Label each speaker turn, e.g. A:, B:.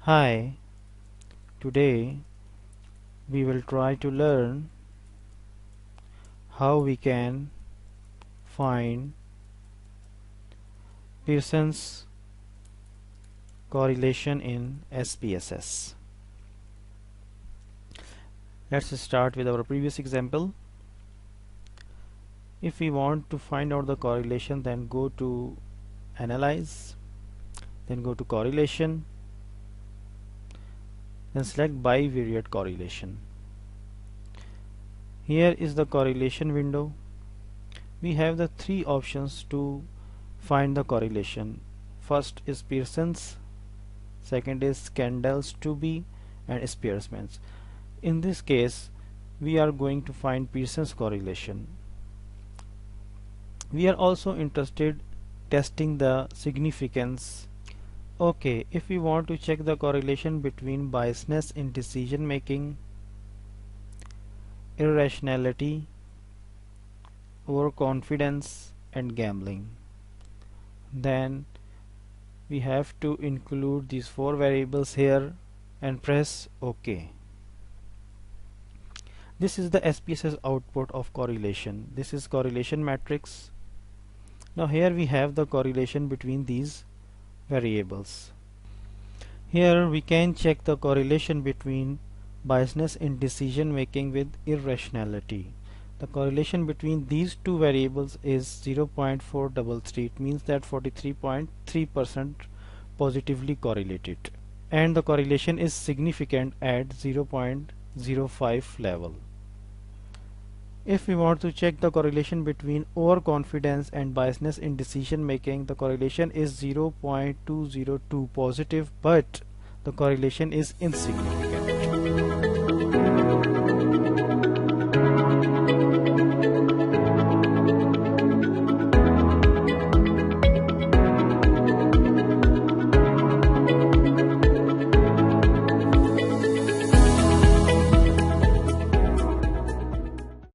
A: Hi, today we will try to learn how we can find Pearson's correlation in SPSS. Let's start with our previous example. If we want to find out the correlation, then go to Analyze, then go to Correlation, then select Bivariate Correlation. Here is the correlation window. We have the three options to find the correlation. First is Pearson's, second is Kendall's 2B, and Spearman's. In this case, we are going to find Pearson's correlation. We are also interested testing the significance. Okay, if we want to check the correlation between biasness in decision making, irrationality, overconfidence, and gambling, then we have to include these four variables here and press OK. This is the SPSS output of correlation. This is correlation matrix. Now here we have the correlation between these variables. Here we can check the correlation between biasness in decision making with irrationality. The correlation between these two variables is 0.433. It means that 43.3% positively correlated, and the correlation is significant at 0.05 level. If we want to check the correlation between overconfidence and biasness in decision making, the correlation is 0.202 positive, but the correlation is insignificant.